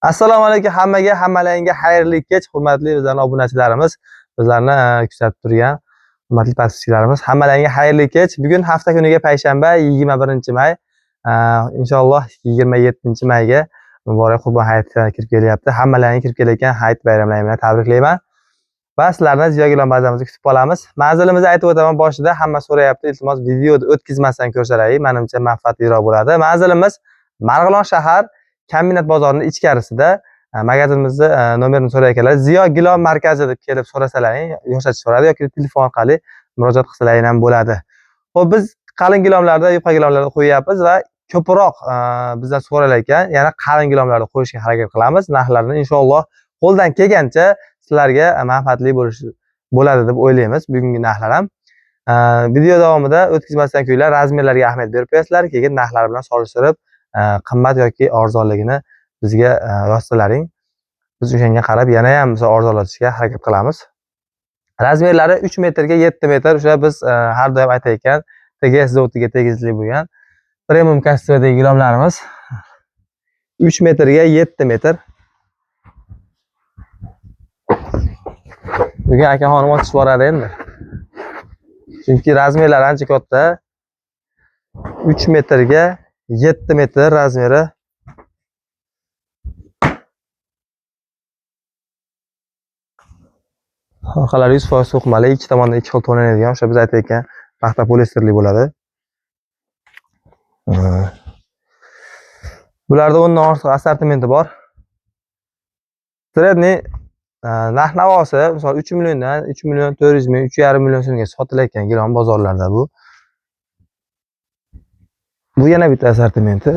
Assalomu alaykum hammaga, hammalaringga xayrli kech, hurmatli bizlarning obunachilarimiz, bizlarni kuzatib turgan hurmatli podpischiklarimiz, hammalaringga xayrli kech. Bugun hafta kuniga payshanba, 21-may. Inshaalloh 27-mayga muborak Qurbon hayiti kirib kelyapti. Hammalaringga kirib kelayotgan hayit bayramlaring bilan tabriklayman. Va sizlarni Ziyogilam bazamizda kutib qolamiz. Manzilimizni aytib o'taman boshida, hamma so'rayapti, iltimos videoni o'tkazmasdan ko'rsalaring, menimcha manfaatliroq bo'ladi. Manzilimiz Marg'ilon shahar kombinat bozorining ichkarisida. Magazinimizni nomerini so'rayotganlar Ziyo Gilom markazi deb kelib so'rasalaring, ko'rsatib so'radi yoki telefon orqali murojaat qilsalaring ham bo'ladi. Xo'p, biz qalin gilomlarda, yupqa gilomlarda qo'yapmiz va ko'proq bizdan so'ralayotgan, yana qalin gilomlarda qo'yishga harakat qilamiz. Narxlarni inshaalloh qo'ldan kelgancha sizlarga manfaatli bo'ladi deb o'ylaymiz. Bugungi narxlar ham video davomida o'tkazmasdan ko'ylar razmerlarga ahamiyat berib qo'yasizlar, keyin narxlar bilan solishtirib qimmat yoki arzonligini bizga yozsalaring. Biz o'shanga qarab yana ham arzonlatishga harakat qilamiz. Razmerlari 3 metrga 7 metr, o'sha biz har doim aytayotgan TGS zavodiga tegishli bo'lgan premium kassivadagi gilomlarimiz 3 metrga 7 metr. Bugun akaxonim ochib boradi endi. Chunki razmerlar ancha katta. 3 metrga 7 metr razmeri. Orqalari 100% to'qimali, ikki tomonda ikki xil to'lanadigan, o'sha biz aytayotgan paxta polisterli bo'ladi. Bularda 10 dan ortiq assortimenti bor. Sredniy narx-navosi, misol 3 milliondan 3 million 400 ming, 3,5 million so'mga sotilayotgan gilom bozorlarda bu. Bu yana bitta assortimenti.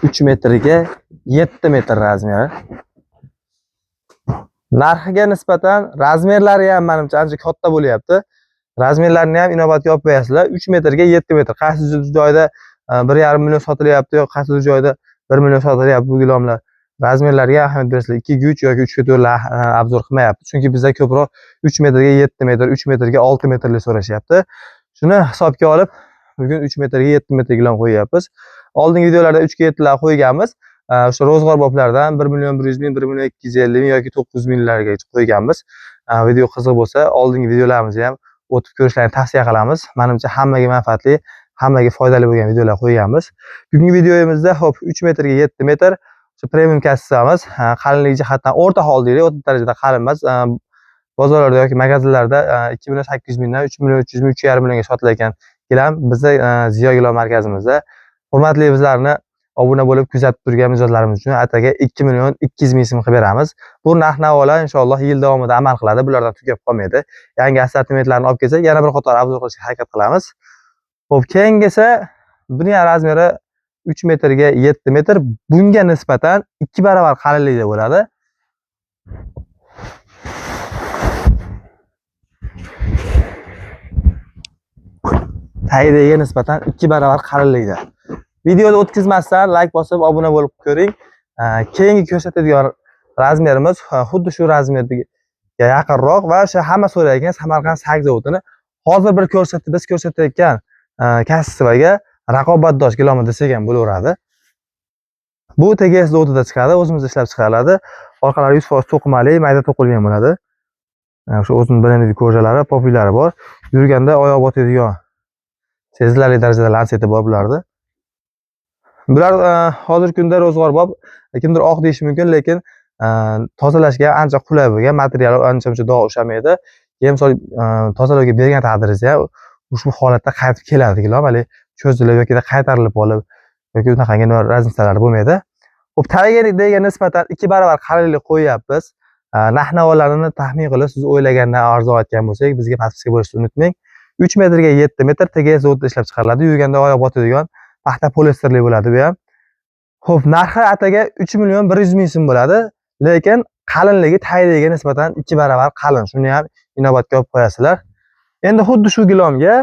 Uch metrga 7 metr razmeri. Narxiga nisbatan razmerlari ham menimcha ancha katta bo'lyapti. Razmerlarni ham inobatga olib qo'yasizlar. 3 metrga 7 metr. Qaysi joyda 1,5 million sotilyapti yoki qaysi joyda 1 million sotilyapti bu gilomlar. Razmerlarga ahamiyat berasizlar. 2 ga 3 yoki 3 ga 4 obzor qilmayapti. Chunki bizda ko'proq 3 metrga 7 metr, 3 metrga 6 metrli so'rashyapti. Shuni hisobga olib, bugun 3 metrga 7 metr gilom qo'yyapmiz. Oldingi videolarda 3 ga 7 lar qo'yganmiz. O'sha ro'zg'or boblardan 1 million 100 ming, 1 million 250 ming yoki 900 minglarga qo'yganmiz. Video qiziq bo'lsa, oldingi videolarimizni ham o'tib ko'rishlarini tavsiya qilamiz. Menimcha hammaga manfaatli, hammaga foydali bo'lgan videolar qo'yganmiz. Bugungi videomizda hop 3 metrga 7 metr shu premium kassamiz, qalinlik jihatdan o'rta hol deylik, o'rta darajada qalin emas. Bozorlarda yoki magazinlarda 2 million 800 mingdan 3 million 300 ming, 3,5 millionga sotilayotgan gilam bizda Ziyo Gilom markazimizda. Hurmatli bizlarni obuna bo'lib kuzatib turgan mijozlarimiz uchun ataga 2 million 200 ming so'm qilib beramiz. Bu narx-navolar inshaalloh yil davomida amal qiladi. Bulardan tugab qolmaydi. Yangi assortimentlarni olib kelsak, yana bir qator obzor qilishga harakat qilamiz. Xo'p, keyingi esa buning razmeri 3 metrga 7 metr. Bunga nisbatan 2 barobar qalinlikda bo'ladi. Taydaga nisbatan 2 barobar qalinlikda. Videoni o'tkazmasdan like bosib obuna bo'lib ko'ring. Keyingi ko'rsatadigan razmerimiz xuddi shu razmerga yaqinroq va o'sha hamma so'rayotgan Samarqand Sak zavodini hozir bir biz ko'rsatayotgan kassivaga raqobatdosh gilomi desak ham bo'laveradi. Bu TGS zavodida chiqadi, o'zimizda ishlab chiqariladi. Orqalari 100% to'qimali, mayda to'qilgan bo'ladi. O'sha o'zining brendli ko'rjalari, populari bor. Yurganda oyoq botadigan sezilarli darajada lanseti bor bularda. Bular hozirgi kunda ro'zg'or bob, kimdir oq deyish mumkin, lekin tozalashga ancha qulay bo'lgan, material ancha-muncha dog' ushlamaydi. Keyin misol tozalovga bergan taqdiringizda ushbu holatda qaytib keladi gilom, hali cho'zilib yoki qaytarilib olib yoki unaqangi raznisalar bo'lmaydi. Xo'p, tayinga nisbatan 2 barobar qalinlik qo'yyapmiz. Narx-navolarni taxmin qilib, siz o'ylagandan arzon aytgan bo'lsak, bizga podpiska bo'lishni unutmang. 3 metrga 7 metr TGS zavodida ishlab chiqariladi. Yurganda oyoq botadigan paxta polisterli bo'ladi bu ham. Xo'p, narxi ataga 3 million 100 ming so'm bo'ladi, lekin qalinligi taydaga nisbatan 2 barobar qalin. Shuni ham inobatga olib qo'yasizlar. Endi xuddi shu gilomga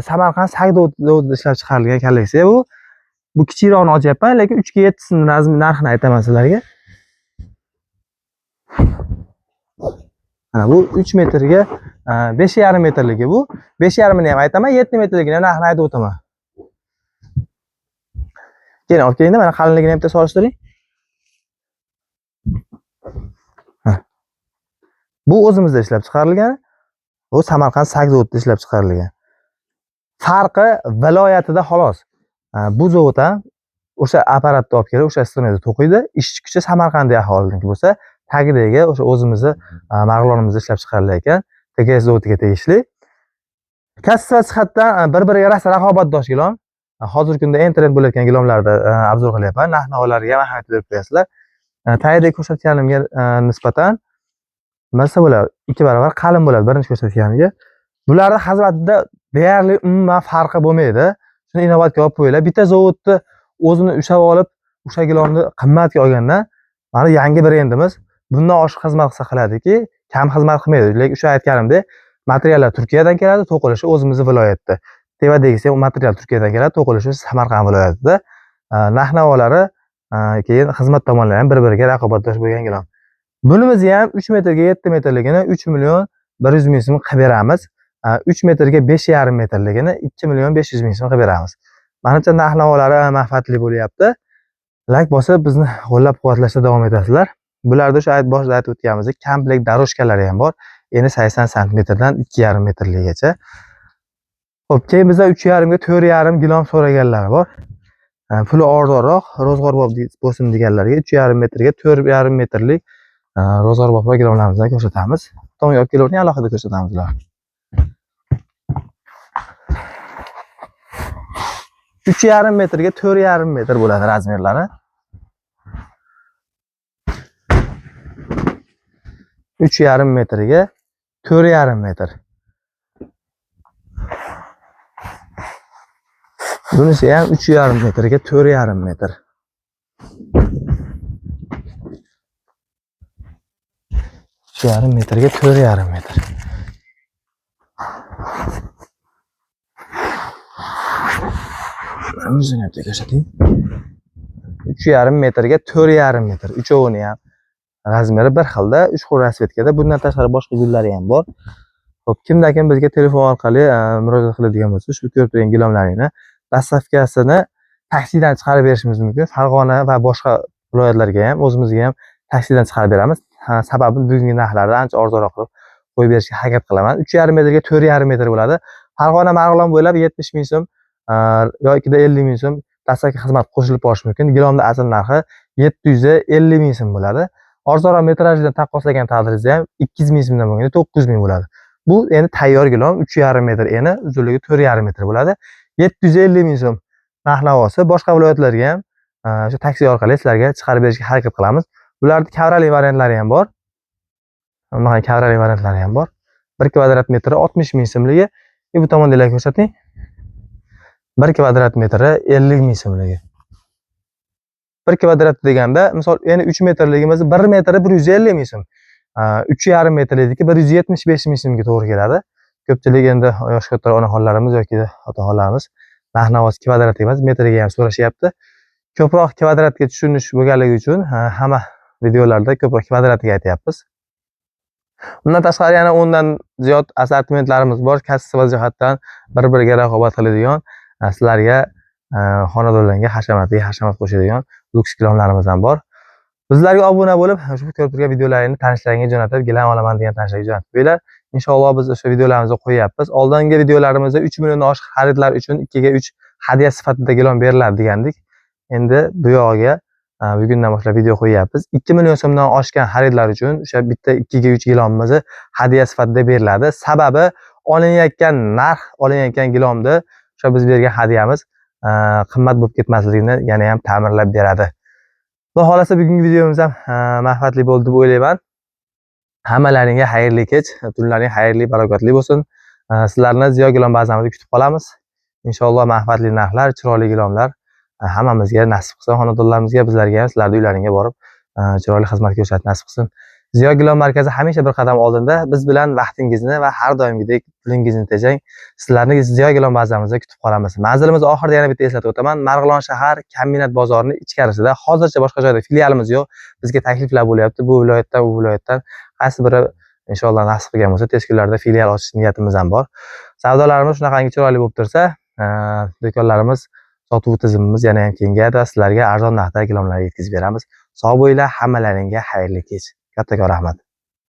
Samarqand Sak zavodida ishlab chiqarilgan kolleksiya bu. Bu kichikroqni ochyapman, lekin 3 ga 7 sini narxini aytaman sizlarga. Bu 3 metrga 5,5 metrligi bu. 5,5 ni ham aytaman, 7 metrligini narxini aytib o'taman. Keyin olib kelingda, mana qalinligini ham bitta solishtiring. Bu o'zimizda ishlab chiqarilgan. Bu Samarqand sak zavodida ishlab chiqarilgan. Farqi viloyatida xolos. Bu zavod ham o'sha apparatni olib kelib, o'sha instrumentni to'qiydi. Ishchi kuchi Samarqandlik aholiniki bo'lsa, tagidagi o'sha o'zimizni marg'ilonimizda ishlab chiqarilayotgan TKS zavodiga tegishli. Kasb jihatdan bir-biriga rosa raqobatdosh gilam. Hozirgi kunda eng trend bo'layotgan gilamlarda obzor qilyapman. Narx-navolarga ahamiyat berib qo'yasizlar. Tayyorda ko'rsatganimga nisbatan masa bo'ladi, 2 barobar qalin bo'ladi birinchi ko'rsatganiga. Bularning xizmatida deyarli umuman farqi bo'lmaydi. Shuni inobatga olib qo'yinglar. Bitta zavodni o'zini ushlab olib, o'sha gilamni qimmatga olgandan, mana yangi brendimiz bundan oshiq xizmat qilsa qiladiki, kam xizmat qilmaydi. Lekin o'sha aytganimdek, materiallar Turkiyadan keladi, to'qilishi o'zimizning viloyatda. Tevadagisi ham material Turkiyadan keladi, to'qilishi Samarqand viloyatida. Narx-navolari keyin xizmat tomonlari ham bir-biriga raqobatdosh bo'lgan gilam. Bunimizni ham 3 metrga 7 metrligini 3 million 100 ming so'm qilib beramiz. 3 metrga 5,5 metrligini 2 million 500 ming so'm qilib beramiz. Menimcha narx-navolari manfaatli bo'lyapti. Like bosib bizni qo'llab-quvvatlashda davom etasizlar. Bularda o'sha boshida aytib o'tganimizdek, komplekt doroshkalari ham bor. Endi 80 sm dan 2,5 metrligacha. Xo'p, keyin bizda 3,5 ga 4,5 gilam so'raganlar bor. Puli arzonroq, ro'zg'orbob bo'lsin deganlarga 3,5 metrga 4,5 metrlik ro'zg'orbob gilamlarimizni ko'rsatamiz. To'g'ri olib kelavering, alohida ko'rsatamiz ular. 3,5 metrga 4,5 metr bo'ladi razmerlari. 3,5 metrga 4,5 metr. Bunisi ham 3,5 metrga 4,5 metr. 3,5 metrga 4,5 metr. O'zini ham ko'rsating. 3,5 metrga 4,5 metr. Uchovini ham razmeri bir xilda, 3 xil rasvetkada. Bundan tashqari boshqa gullari ham bor. Xo'p, kimdan bizga telefon orqali murojaat qiladigan bo'lsa, shu ko'rib turgan gilamlaringni dastavkasini taksidan chiqarib berishimiz mumkin. Farg'ona va boshqa viloyatlarga ham, o'zimizga ham taksidan chiqarib beramiz. Sababi bugungi narxlarda ancha arzonroq qilib qo'yib berishga harakat qilaman. 3,5 metrga 4,5 metr bo'ladi. Farg'ona Marg'ilon bo'ylab 70 ming so'm yoki 50 ming so'm dastavka xizmat qo'shilib borishi mumkin. Gilamning asl narxi 750 ming so'm bo'ladi. Arzonroq metrajdan taqqoslagan taqdiringizda ham 200 ming so'mdan bo'lganda 900 ming bo'ladi. Bu endi tayyor gilam 3,5 metr, eni uzunligi 4,5 metr bo'ladi. 750 ming so'm narx-navosi. Boshqa viloyatlarga ham o'sha taksi orqali sizlarga chiqarib berishga harakat qilamiz. Bularning kavrali variantlari ham bor. Mana kavrali variantlari ham bor. 1 kvadrat metri 60 ming so'mligi. Bu tomondagilar ko'rsating. 1 kvadrat metri 50 ming so'mligi. 1 kvadrat deganda, misol, endi 3 metrligimiz 1 metri 150 ming so'm. 3,5 metrligi 175 ming so'mga to'g'ri keladi. Ko'pchilik endi yosh katta onaxonlarimiz yoki otaxonlarimiz narx-navosi kvadrat emas, metrga ham so'rashyapti. Ko'proq kvadratga tushunish bo'lganligi uchun hamma videolarda ko'proq kvadratga aytyapmiz. Bundan tashqari yana 10 dan ziyod assortimentlarimiz bor. Kasb jihatdan bir-biriga raqobat qiladigan, sizlarga xonadonlarga hashamat qo'shadigan luks gilamlarimiz ham bor. Bizlarga obuna bo'lib, shu ko'rib turgan videolaringni tanishlaringga jo'natib, gilam olaman degan tanishlarga jo'natib qo'yinglar. Inshaalloh biz o'sha videolarimizni qo'yapmiz. Oldingi videolarimizda 3 milliondan oshiq xaridlar uchun 2 ga 3 hadya sifatida gilam beriladi degandik. Endi bu yog'iga bugundan boshlab video qo'yapmiz. 2 million so'mdan oshgan xaridlar uchun o'sha bitta 2 ga 3 gilamimizni hadya sifatida beriladi. Sababi olinayotgan narx, olinayotgan gilamni o'sha biz bergan hadyamiz qimmat bo'lib ketmasligini yana ham ta'minlab beradi. Xudo xolasa bugungi videomiz ham manfaatli bo'ldi deb o'ylayman. Hammalaringga xayrli kech, tunlaring xayrli, barakotli bo'lsin. Sizlarni Ziyo gilam bazamizda kutib qolamiz. Inshaalloh manfaatli narxlar, chiroyli gilamlar hammamizga nasib qilsin, xonadonlarimizga, bizlarga ham, sizlarning uylaringga borib chiroyli xizmat ko'rsatishni nasib qilsin. Ziyo gilam markazi hamisha bir qadam oldinda. Biz bilan vaqtingizni va har doimgidek pulingizni tejang. Sizlarni Ziyo gilam bazamizda kutib qolamiz. Manzilimiz oxirida yana bitta eslatib o'taman. Marg'ilon shahar kombinat bozorining ichkarisida. Hozircha boshqa joyda filialimiz yo'q. Bizga takliflar bo'lyapti. Bu viloyatdan, u viloyatdan qaysi biri inshaalloh nasib qilgan bo'lsa, tez kunlarda filial ochish niyatimiz ham bor. Savdolarimiz shunaqangi chiroyli bo'lib tursa, do'konlarimiz sotuv tizimimiz yana ham kengayadi va sizlarga arzon narxda gilamlar yetkazib beramiz. Sog' bo'linglar, hammalaringga xayrli kech. Kattakon rahmat.